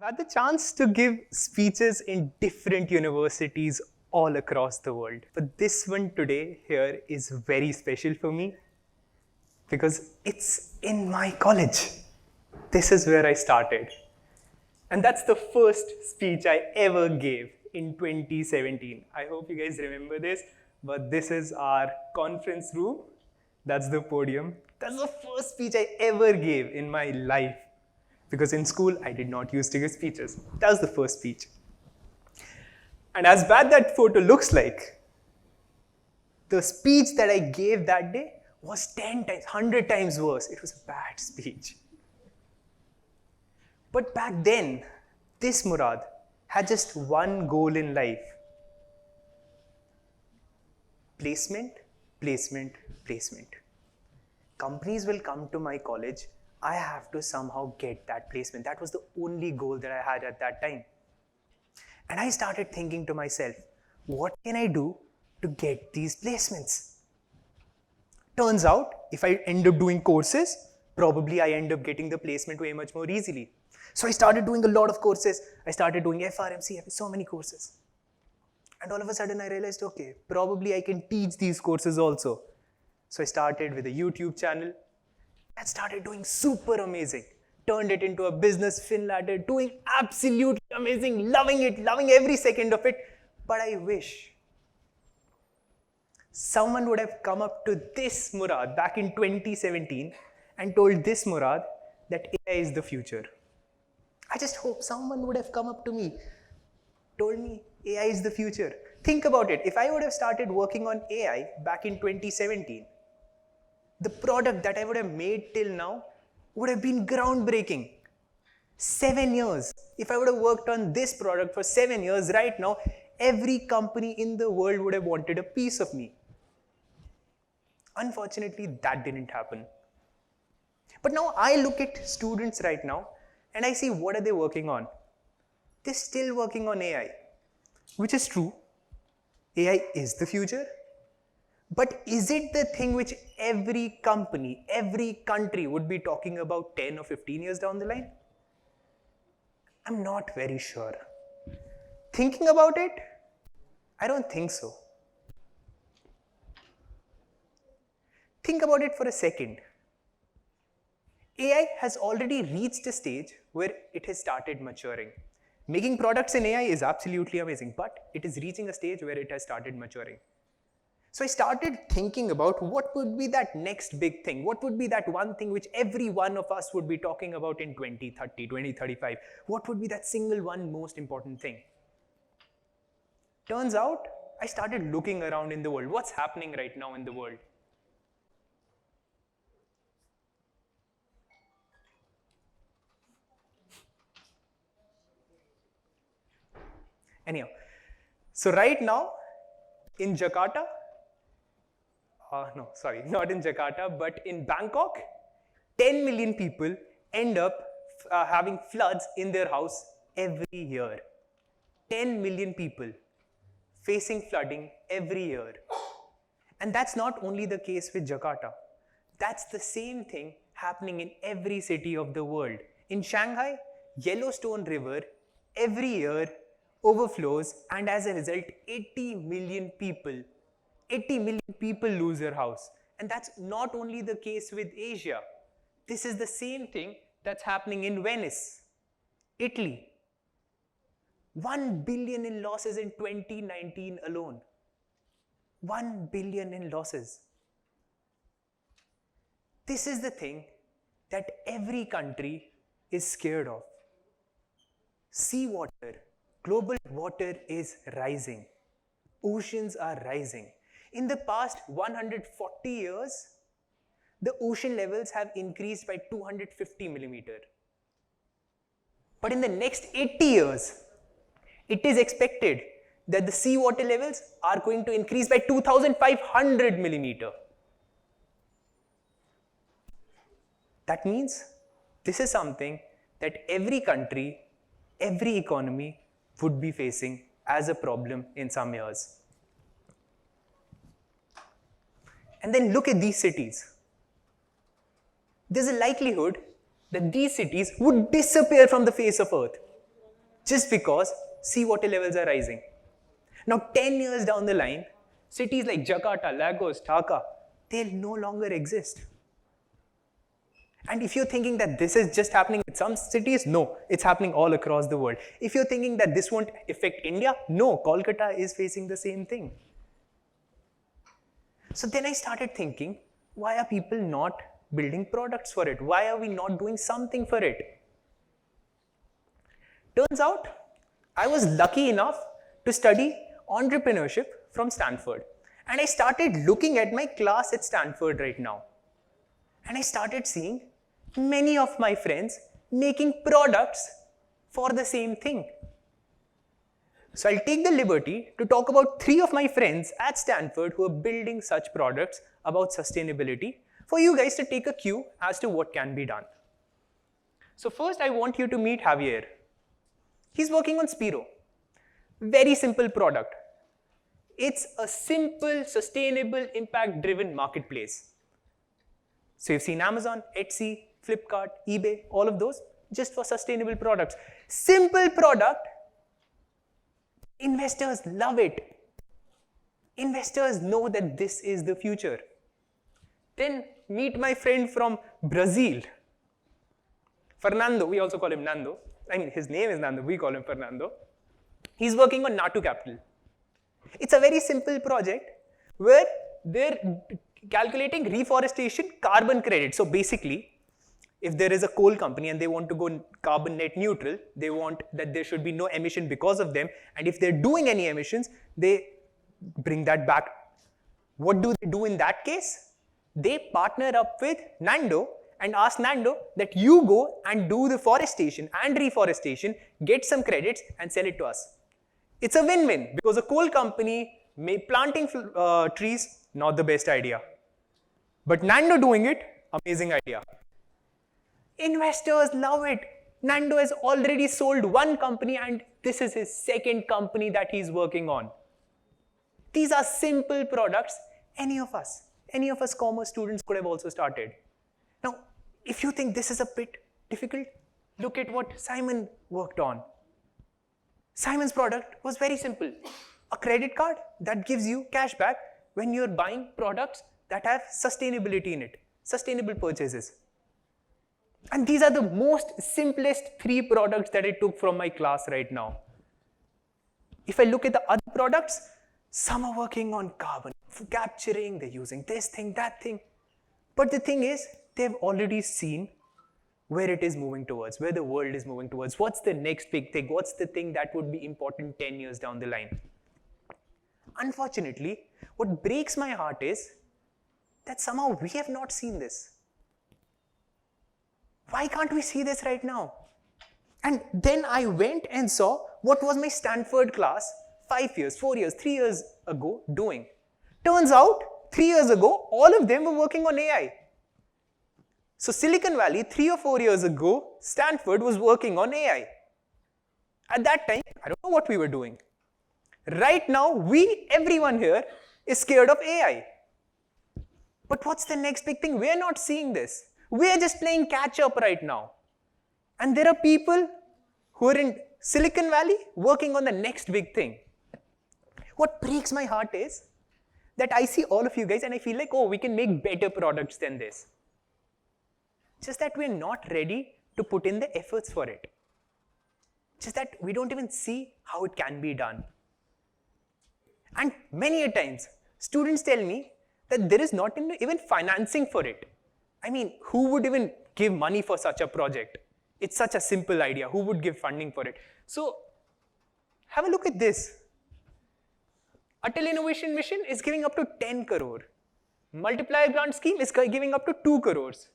I've had the chance to give speeches in different universities all across the world. But this one today here is very special for me because it's in my college. This is where I started. And that's the first speech I ever gave in 2017. I hope you guys remember this, but this is our conference room. That's the podium. That's the first speech I ever gave in my life. Because in school, I did not used to give speeches. That was the first speech. And as bad that photo looks like, the speech that I gave that day was 10 times, 100 times worse. It was a bad speech. But back then, this Murrad had just one goal in life. Placement, placement, placement. Companies will come to my college. I have to somehow get that placement. That was the only goal that I had at that time. And I started thinking to myself, what can I do to get these placements? Turns out, if I end up doing courses, probably I end up getting the placement way much more easily. So I started doing a lot of courses. I started doing FRMC, so many courses. And all of a sudden I realized, okay, probably I can teach these courses also. So I started with a YouTube channel. And started doing super amazing. Turned it into a business, FinLadder, doing absolutely amazing, loving it, loving every second of it. But I wish someone would have come up to this Murrad back in 2017 and told this Murrad that AI is the future. I just hope someone would have come up to me, told me AI is the future. Think about it. If I would have started working on AI back in 2017, the product that I would have made till now would have been groundbreaking. 7 years. If I would have worked on this product for 7 years, right now, every company in the world would have wanted a piece of me. Unfortunately, that didn't happen. But now I look at students right now and I see what are they working on. They're still working on AI, which is true. AI is the future. But is it the thing which every company, every country would be talking about 10 or 15 years down the line? I'm not very sure. Thinking about it, I don't think so. Think about it for a second. AI has already reached a stage where it has started maturing. Making products in AI is absolutely amazing, but it is reaching a stage where it has started maturing. So I started thinking about what would be that next big thing, what would be that one thing which every one of us would be talking about in 2030, 2035, what would be that single one most important thing? Turns out, I started looking around in the world, what's happening right now in the world? Anyhow, so right now, in Jakarta, not in Jakarta, but in Bangkok, 10 million people end up having floods in their house every year. 10 million people facing flooding every year. And that's not only the case with Jakarta. That's the same thing happening in every city of the world. In Shanghai, Yellowstone River every year overflows, and as a result, 80 million people lose their house. And that's not only the case with Asia. This is the same thing that's happening in Venice, Italy. 1 billion in losses in 2019 alone. 1 billion in losses. This is the thing that every country is scared of. Seawater, global water is rising. Oceans are rising. In the past 140 years, the ocean levels have increased by 250 millimeter. But in the next 80 years, it is expected that the seawater levels are going to increase by 2,500 millimeter. That means this is something that every country, every economy would be facing as a problem in some years. And then look at these cities. There's a likelihood that these cities would disappear from the face of Earth. just because seawater levels are rising. Now 10 years down the line, cities like Jakarta, Lagos, Dhaka, they'll no longer exist. And if you're thinking that this is just happening in some cities, no, it's happening all across the world. If you're thinking that this won't affect India, no, Kolkata is facing the same thing. So then I started thinking, why are people not building products for it? Why are we not doing something for it? Turns out, I was lucky enough to study entrepreneurship from Stanford. And I started looking at my class at Stanford right now. And I started seeing many of my friends making products for the same thing. So I'll take the liberty to talk about 3 of my friends at Stanford who are building such products about sustainability for you guys to take a cue as to what can be done. So first I want you to meet Javier. He's working on Spiro. Very simple product. It's a simple, sustainable, impact-driven marketplace. So you've seen Amazon, Etsy, Flipkart, eBay, all of those, just for sustainable products. Simple product. Investors love it. Investors know that this is the future. Then meet my friend from Brazil, Fernando. We also call him Nando. I mean, his name is Nando. We call him Fernando. He's working on Natu Capital. It's a very simple project where they're calculating reforestation carbon credit. So basically, if there is a coal company and they want to go carbon net neutral, they want that there should be no emission because of them. And if they're doing any emissions, they bring that back. What do they do in that case? They partner up with Nando and ask Nando that you go and do the forestation and reforestation, get some credits and sell it to us. It's a win-win because a coal company planting trees, not the best idea. But Nando doing it, amazing idea. Investors love it. Nando has already sold 1 company and this is his 2nd company that he's working on. These are simple products any of us commerce students could have also started. Now, if you think this is a bit difficult, look at what Simon worked on. Simon's product was very simple. A credit card that gives you cash back when you're buying products that have sustainability in it, sustainable purchases. And these are the most simplest 3 products that I took from my class right now. If I look at the other products, some are working on carbon capturing, they're using this thing, that thing. But the thing is, they've already seen where it is moving towards, where the world is moving towards. What's the next big thing? What's the thing that would be important 10 years down the line? Unfortunately, what breaks my heart is that somehow we have not seen this. Why can't we see this right now? And then I went and saw what was my Stanford class 5 years, 4 years, 3 years ago doing. Turns out, 3 years ago, all of them were working on AI. So Silicon Valley, 3 or 4 years ago, Stanford was working on AI. At that time, I don't know what we were doing. Right now, everyone here is scared of AI. But what's the next big thing? We're not seeing this. We're just playing catch up right now. And there are people who are in Silicon Valley working on the next big thing. What breaks my heart is that I see all of you guys and I feel like, oh, we can make better products than this. Just that we're not ready to put in the efforts for it. Just that we don't even see how it can be done. And many a times, students tell me that there is not even financing for it. I mean, who would even give money for such a project? It's such a simple idea. Who would give funding for it? So, have a look at this. Atal Innovation Mission is giving up to 10 crore. Multiplier Grant Scheme is giving up to 2 crores.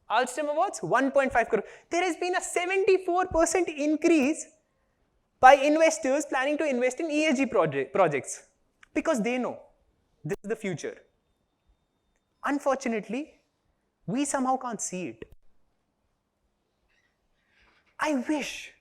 Alstom Awards, 1.5 crore. There has been a 74% increase by investors planning to invest in ESG projects because they know this is the future. Unfortunately, we somehow can't see it. I wish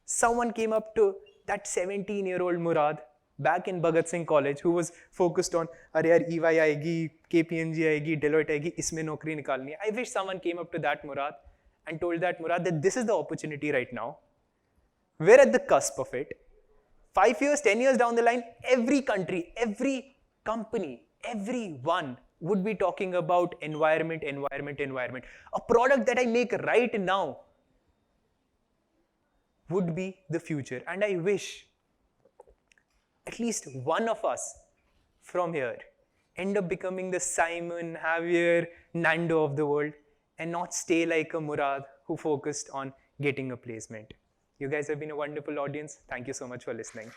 someone came up to that 17-year-old Murrad back in Bhagat Singh College who was focused on, "Arey yaar, EY aayegi, KPMG aayegi, Deloitte aayegi, isme naukri nikalni hai." I wish someone came up to that Murrad and told that Murrad that this is the opportunity right now. We're at the cusp of it. 5 years, 10 years down the line, every country, every company, everyone would be talking about environment, environment, environment. A product that I make right now would be the future. And I wish at least one of us from here end up becoming the Simon, Javier, Nando of the world and not stay like a Murrad who focused on getting a placement. You guys have been a wonderful audience. Thank you so much for listening.